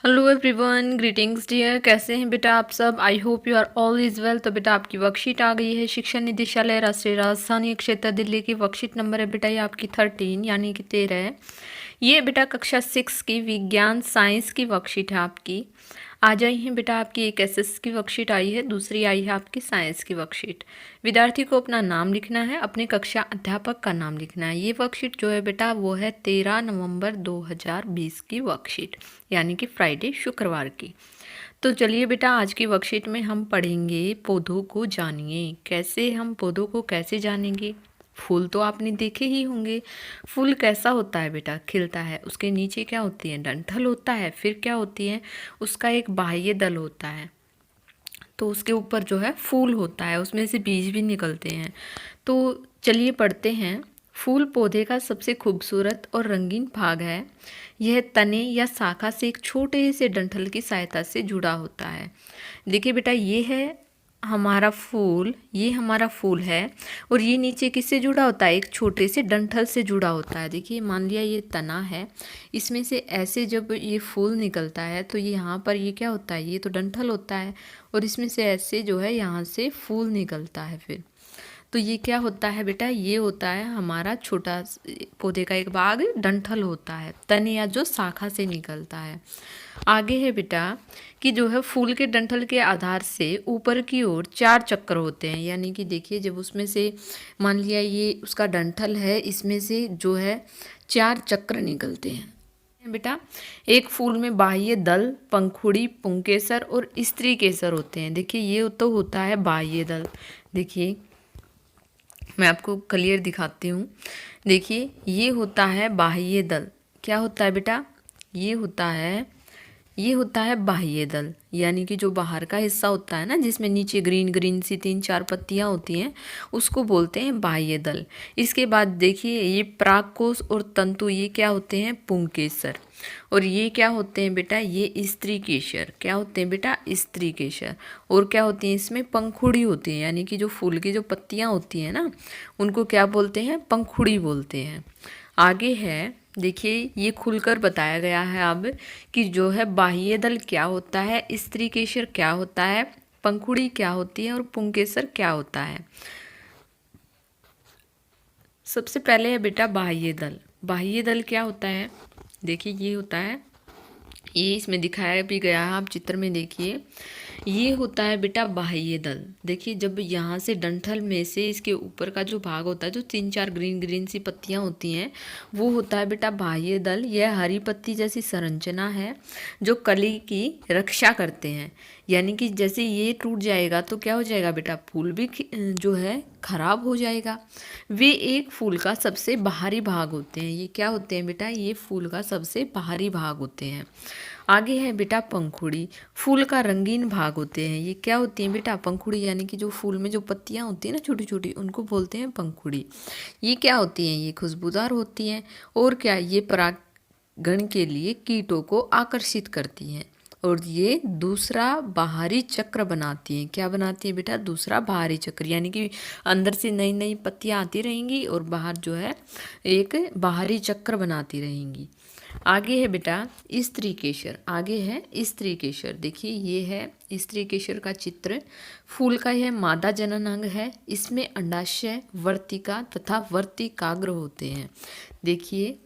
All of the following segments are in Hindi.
Hello everyone, greetings dear. कैसे हैं बेटा आप सब? I hope you are all is well. तो बेटा आपकी वर्कशीट आ गई है। शिक्षा निदेशालय राष्ट्रीय राजधानी क्षेत्र दिल्ली की वर्कशीट नंबर है बेटा ये आपकी 13 यानी कि 13 है। ये बेटा कक्षा 6 की विज्ञान साइंस की वर्कशीट है आपकी। आ जाई है बेटा आपकी एक एसएस की वर्कशीट आई है, दूसरी आई है आपकी साइंस की वर्कशीट। विद्यार्थी को अपना नाम लिखना है, अपने कक्षा अध्यापक का नाम लिखना है। ये वर्कशीट जो है बेटा वो है 13 नवंबर 2020 की वर्कशीट, यानी कि फ्राइडे शुक्रवार की। तो चलिए बेटा आज की वर्कशीट में हम पढ़ेंगे पौधों को जानिए। कैसे हम पौधों को कैसे जानेंगे? फूल तो आपने देखे ही होंगे। फूल कैसा होता है बेटा? खिलता है, उसके नीचे क्या होती है? डंठल होता है। फिर क्या होती है? उसका एक बाह्य दल होता है, तो उसके ऊपर जो है फूल होता है, उसमें से बीज भी निकलते हैं। तो चलिए पढ़ते हैं। फूल पौधे का सबसे खूबसूरत और रंगीन भाग है। यह तने या शाखा से एक छोटे से डंठल की सहायता से जुड़ा होता है। देखिए बेटा ये है हमारा फूल, ये हमारा फूल है और ये नीचे किससे जुड़ा होता है? एक छोटे से डंठल से जुड़ा होता है। देखिए मान लिया ये तना है, इसमें से ऐसे जब ये फूल निकलता है तो ये यहाँ पर ये क्या होता है? ये तो डंठल होता है और इसमें से ऐसे जो है यहाँ से फूल निकलता है। फिर तो ये क्या होता है बेटा? ये होता है हमारा छोटा पौधे का एक भाग, डंठल होता है, तने या जो शाखा से निकलता है। आगे है बेटा कि जो है फूल के डंठल के आधार से ऊपर की ओर 4 चक्र होते हैं। यानी कि देखिए जब उसमें से मान लिया ये उसका डंठल है, इसमें से जो है 4 चक्र निकलते हैं बेटा। एक फूल में बाह्य दल, पंखुड़ी, पुंकेसर और स्त्री केसर होते हैं। देखिए ये तो होता है बाह्य दल। देखिए मैं आपको क्लियर दिखाती हूँ। देखिए ये होता है बाह्य दल। क्या होता है बेटा? ये होता है बाह्य दल, यानी कि जो बाहर का हिस्सा होता है ना, जिसमें नीचे ग्रीन ग्रीन सी 3-4 पत्तियां होती हैं, उसको बोलते हैं बाह्य दल। इसके बाद देखिए ये परागकोश और तंतु, ये क्या होते हैं? पुंकेसर। और ये क्या होते हैं बेटा? ये स्त्री केसर। क्या होते हैं बेटा? स्त्री केसर। और क्या होती हैं? इसमें पंखुड़ी होती है, यानी कि जो फूल की जो पत्तियां होती हैं ना, उनको क्या बोलते हैं? पंखुड़ी बोलते हैं। आगे है देखिए ये खुलकर बताया गया है अब कि जो है बाह्य दल क्या होता है, स्त्री केसर क्या होता है, पंखुड़ी क्या होती है और पुंकेसर क्या होता है। सबसे पहले है बेटा बाह्य दल। बाह्य दल क्या होता है? देखिए ये होता है, ये इसमें दिखाया भी गया है, आप चित्र में देखिए। ये होता है बेटा बाह्य दल। देखिए जब यहाँ से डंठल में से इसके ऊपर का जो भाग होता है, जो 3-4 ग्रीन ग्रीन सी पत्तियाँ होती हैं, वो होता है बेटा बाह्य दल। यह हरी पत्ती जैसी संरचना है जो कली की रक्षा करते हैं। यानी कि जैसे ये टूट जाएगा तो क्या हो जाएगा बेटा? फूल भी जो है खराब हो जाएगा। वे एक फूल का सबसे बाहरी भाग होते हैं। ये क्या होते हैं बेटा? ये फूल का सबसे बाहरी भाग होते हैं। आगे है बेटा पंखुड़ी। फूल का रंगीन भाग होते हैं। ये क्या होती हैं बेटा? पंखुड़ी, यानी कि जो फूल में जो पत्तियां होती हैं ना छोटी छोटी, उनको बोलते हैं पंखुड़ी। ये क्या होती हैं? ये खुशबूदार होती हैं। और क्या? ये परागण के लिए कीटों को आकर्षित करती हैं। और ये दूसरा बाहरी चक्र बनाती हैं। क्या बनाती है बेटा? दूसरा बाहरी चक्र, यानी कि अंदर से नई नई पत्तियां आती रहेंगी और बाहर जो है एक बाहरी चक्र बनाती रहेंगी। आगे है बेटा स्त्री केसर। आगे है स्त्री केसर। देखिए ये है स्त्री केसर का चित्र। फूल का यह मादा जनन अंग है। इसमें अंडाशय, वर्तिका तथा वर्तिकाग्र होते हैं। देखिए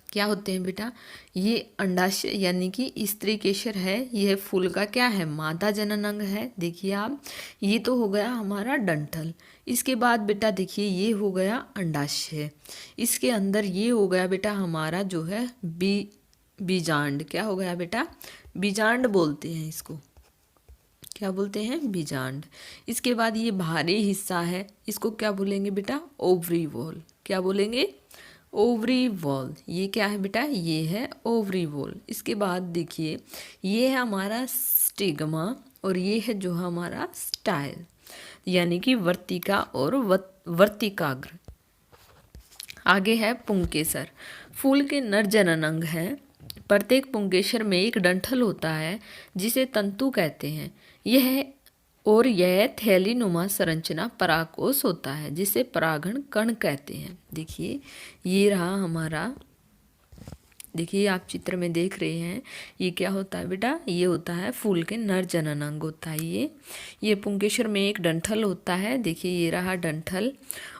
क्या होते हैं बेटा? ये अंडाशय यानी कि स्त्री केसर है। यह फूल का क्या है? मादा जनन अंग है। देखिए आप, ये तो हो गया हमारा डंठल। इसके बाद बेटा देखिए ये हो गया अंडाशय। इसके अंदर ये हो गया बेटा हमारा जो है बीजांड। क्या हो गया बेटा? बीजांड बोलते हैं इसको। क्या बोलते हैं? बीजांड। इसके बाद ये बाहरी हिस्सा है, इसको क्या बोलेंगे बेटा? Ovary wall. क्या बोलेंगे? Ovary wall. ये क्या है बेटा? ये है ओवरी वॉल। इसके बाद देखिए ये है हमारा स्टिग्मा और ये है जो हमारा स्टाइल, यानी कि वर्तिका और वर्तिकाग्र। आगे है पुंकेसर। फूल के नर जनन अंग है। प्रत्येक पुंकेसर में एक डंठल होता है जिसे तंतु कहते हैं। यह थैलीनुमा संरचना परागकोश होता है जिसे परागण कण कहते हैं। देखिए ये रहा हमारा देखिए आप चित्र में देख रहे हैं, ये क्या होता है बेटा, ये होता है फूल के नर जनन अंग होता है। ये पुंकेसर में एक डंठल होता है। देखिए ये रहा डंठल,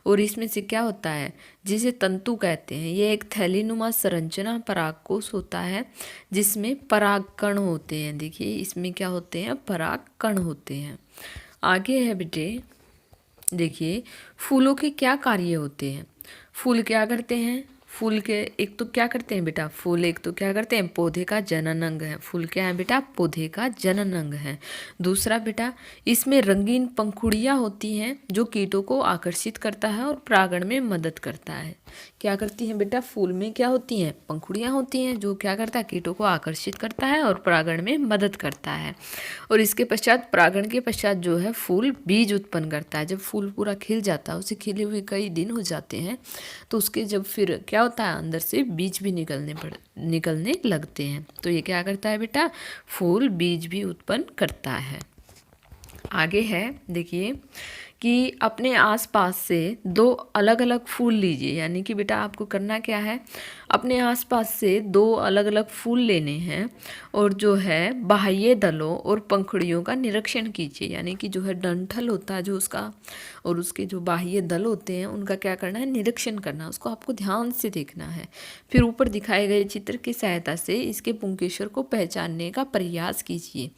और इसमें से क्या होता है, जिसे तंतु कहते हैं। ये एक थैलीनुमा संरचना परागकोश होता है जिसमें परागकण होते हैं। देखिए इसमें क्या होते हैं, परागकण होते हैं। आगे है बेटे, देखिए फूलों के क्या कार्य होते हैं। फूल क्या करते हैं, फूल के एक तो क्या करते हैं बेटा, फूल एक तो क्या करते हैं, पौधे का जनन अंग है। फूल क्या है बेटा, पौधे का जनन अंग है। दूसरा बेटा, इसमें रंगीन पंखुड़ियाँ होती हैं जो कीटों को आकर्षित करता है और परागण में मदद करता है। क्या करती हैं बेटा, फूल में क्या होती हैं, पंखुड़ियाँ होती हैं जो क्या करता है, कीटों को आकर्षित करता है और परागण में मदद करता है। और इसके पश्चात, परागण के पश्चात जो है फूल बीज उत्पन्न करता है। जब फूल पूरा खिल जाता है, उसे खिले हुए कई दिन हो जाते हैं, तो उसके जब फिर क्या होता है, अंदर से बीज भी निकलने लगते हैं। तो ये क्या करता है बेटा, फूल बीज भी उत्पन्न करता है। आगे है देखिए कि अपने आसपास से दो अलग अलग फूल लीजिए। यानी कि बेटा आपको करना क्या है, अपने आसपास से दो अलग अलग फूल लेने हैं और जो है बाह्य दलों और पंखुड़ियों का निरीक्षण कीजिए। यानी कि जो है डंठल होता है जो उसका, और उसके जो बाह्य दल होते हैं उनका क्या करना है, निरीक्षण करना, उसको आपको ध्यान से देखना है। फिर ऊपर दिखाए गए चित्र की सहायता से इसके पुंकेसर को पहचानने का प्रयास कीजिए।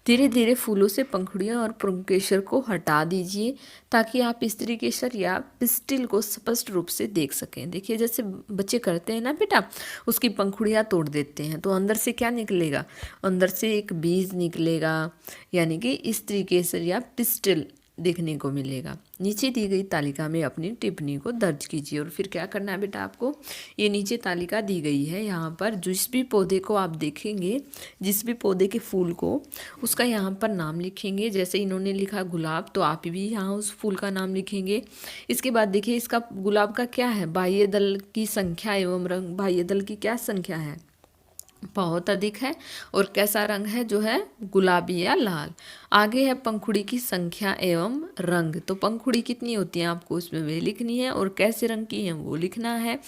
धीरे धीरे फूलों से पंखुड़ियाँ और पुंकेसर को हटा दीजिए ताकि आप स्त्री केसर या पिस्टिल को स्पष्ट रूप से देख सकें। देखिए जैसे बच्चे करते हैं ना बेटा, उसकी पंखुड़ियाँ तोड़ देते हैं तो अंदर से क्या निकलेगा, अंदर से एक बीज निकलेगा, यानी कि स्त्री केसर या पिस्टिल देखने को मिलेगा। नीचे दी गई तालिका में अपनी टिप्पणी को दर्ज कीजिए। और फिर क्या करना है बेटा आपको, ये नीचे तालिका दी गई है, यहाँ पर जिस भी पौधे को आप देखेंगे, जिस भी पौधे के फूल को, उसका यहाँ पर नाम लिखेंगे। जैसे इन्होंने लिखा गुलाब, तो आप भी यहाँ उस फूल का नाम लिखेंगे। इसके बाद देखिए इसका गुलाब का क्या है, बाह्य दल की संख्या एवं रंग, बाह्य दल की क्या संख्या है, बहुत अधिक है। और कैसा रंग है, जो है गुलाबी या लाल। आगे है पंखुड़ी की संख्या एवं रंग, तो पंखुड़ी कितनी होती है आपको उसमें वे लिखनी है, और कैसे रंग की है वो लिखना है।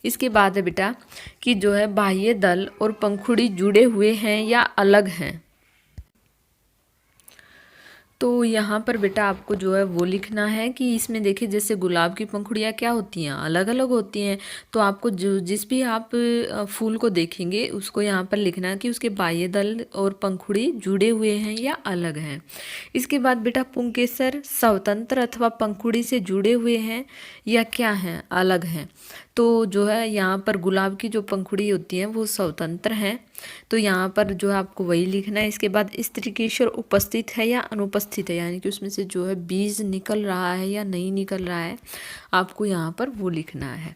इसके बाद है बेटा कि जो है बाह्य दल और पंखुड़ी जुड़े हुए हैं या अलग हैं। तो यहाँ पर बेटा आपको जो है वो लिखना है कि इसमें देखिए जैसे गुलाब की पंखुड़ियाँ क्या होती हैं, अलग अलग होती हैं। तो आपको जो जिस भी आप फूल को देखेंगे उसको यहाँ पर लिखना है कि उसके बाह्य दल और पंखुड़ी जुड़े हुए हैं या अलग हैं। इसके बाद बेटा पुंकेसर स्वतंत्र अथवा पंखुड़ी से जुड़े हुए हैं या क्या हैं, अलग हैं। तो जो है यहाँ पर गुलाब की जो पंखुड़ी होती हैं वो स्वतंत्र हैं, तो यहाँ पर जो है आपको वही लिखना है। इसके बाद स्त्री केसर उपस्थित है या अनुपस्थित है, यानी कि उसमें से जो है बीज निकल रहा है या नहीं निकल रहा है, आपको यहाँ पर वो लिखना है।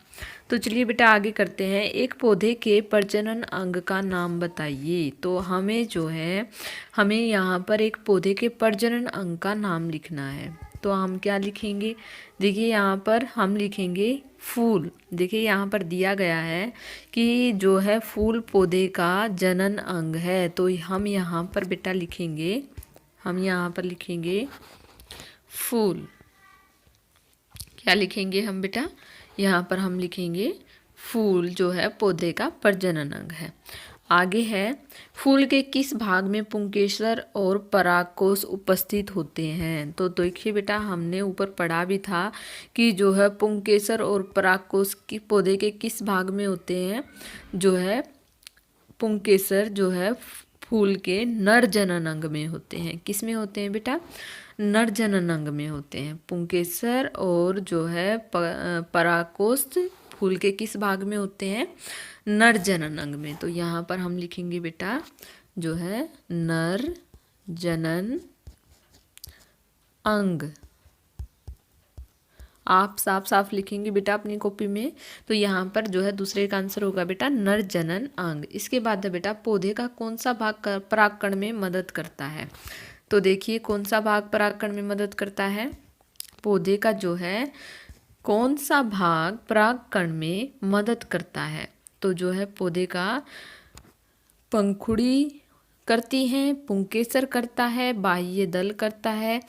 तो चलिए बेटा आगे करते हैं। एक पौधे के प्रजनन अंग का नाम बताइए। तो हमें जो है, हमें यहाँ पर एक पौधे के प्रजनन अंग का नाम लिखना है। तो हम क्या लिखेंगे, देखिए यहाँ पर हम लिखेंगे फूल। देखिए यहाँ पर दिया गया है कि जो है फूल पौधे का जनन अंग है, तो हम यहाँ पर बेटा लिखेंगे, हम यहाँ पर लिखेंगे फूल। क्या लिखेंगे हम बेटा, यहाँ पर हम लिखेंगे फूल जो है पौधे का प्रजनन अंग है। आगे है, फूल के किस भाग में पुंकेसर और परागकोश उपस्थित होते हैं। तो देखिए बेटा हमने ऊपर पढ़ा भी था कि जो है पुंकेसर और परागकोश की पौधे के किस भाग में होते हैं, जो है पुंकेसर जो है फूल के नर जनन अंग में होते हैं। किस में होते हैं बेटा, नर जनन अंग में होते हैं। पुंकेसर और जो है परागकोश फूल के किस भाग में होते हैं, नर जनन अंग में। तो यहाँ पर हम लिखेंगे बेटा जो है नर जनन अंग। आप साफ साफ लिखेंगे बेटा अपनी कॉपी में। तो यहाँ पर जो है दूसरे का आंसर होगा बेटा नर जनन अंग। इसके बाद है बेटा पौधे का कौन सा भाग परागकण में मदद करता है। तो देखिए कौन सा भाग परागकण में मदद करता है, पौधे का जो है कौन सा भाग परागकण में मदद करता है। तो जो है पौधे का पंखुड़ी करती हैं, पुंकेसर करता है, बाह्य दल करता है,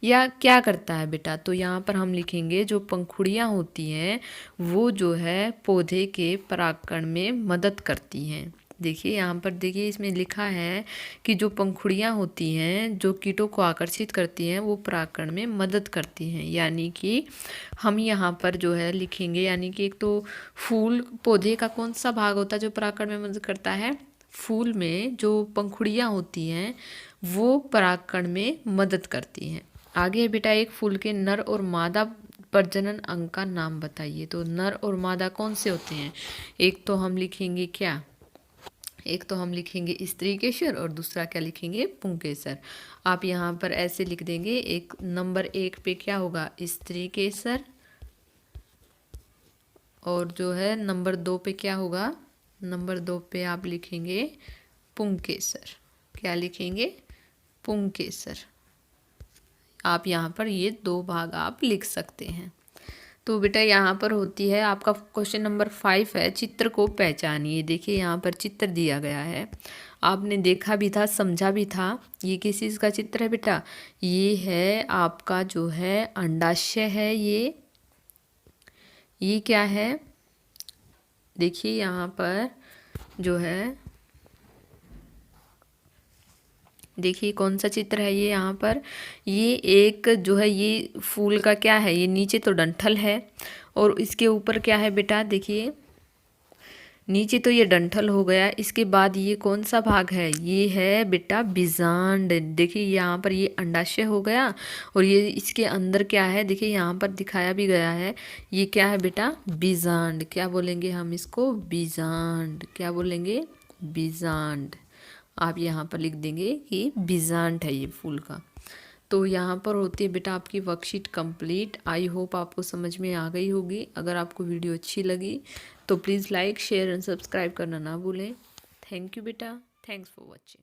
या क्या करता है बेटा? तो यहाँ पर हम लिखेंगे जो पंखुड़ियाँ होती हैं वो जो है पौधे के परागकण में मदद करती हैं। देखिए यहाँ पर, देखिए इसमें लिखा है कि जो पंखुड़ियाँ होती हैं जो कीटों को आकर्षित करती हैं वो परागकण में मदद करती हैं। यानी कि हम यहाँ पर जो है लिखेंगे, यानी कि एक तो फूल, पौधे का कौन सा भाग होता है जो परागकण में मदद करता है? फूल में जो पंखुड़ियाँ होती हैं वो परागकण में मदद करती हैं। आगे बेटा, एक फूल के नर और मादा प्रजनन अंग का नाम बताइए। तो नर और मादा कौन से होते हैं? एक तो हम लिखेंगे क्या? एक तो हम लिखेंगे स्त्री केसर और दूसरा क्या लिखेंगे? पुंकेसर। आप यहाँ पर ऐसे लिख देंगे, एक नंबर 1 पे क्या होगा? स्त्री केसर, और जो है नंबर 2 पे क्या होगा? नंबर 2 पे आप लिखेंगे पुंकेसर। क्या लिखेंगे? पुंकेसर। आप यहाँ पर ये 2 भाग आप लिख सकते हैं। तो बेटा यहाँ पर होती है आपका क्वेश्चन नंबर 5 है, चित्र को पहचानिए। देखिए यहाँ पर चित्र दिया गया है, आपने देखा भी था, समझा भी था। ये किस चीज़ का चित्र है बेटा? ये है आपका जो है अंडाशय है। ये क्या है? देखिए यहाँ पर जो है, देखिए कौन सा चित्र है ये? यहाँ पर ये एक जो है ये फूल का क्या है? ये नीचे तो डंठल है और इसके ऊपर क्या है बेटा? देखिए नीचे तो ये डंठल हो गया, इसके बाद ये कौन सा भाग है? ये है बेटा बीजांड। देखिए यहाँ पर ये अंडाशय हो गया और ये इसके अंदर क्या है? देखिए यहाँ पर दिखाया भी गया है, ये क्या है बेटा? बीजांड। क्या बोलेंगे हम इसको? बीजांड। क्या बोलेंगे? बीजांड। आप यहाँ पर लिख देंगे कि बीजांड है ये फूल का। तो यहाँ पर होती है बेटा आपकी वर्कशीट कंप्लीट। आई होप आपको समझ में आ गई होगी। अगर आपको वीडियो अच्छी लगी तो please like, share and subscribe करना ना भूलें। थैंक यू बेटा, थैंक्स फॉर वॉचिंग।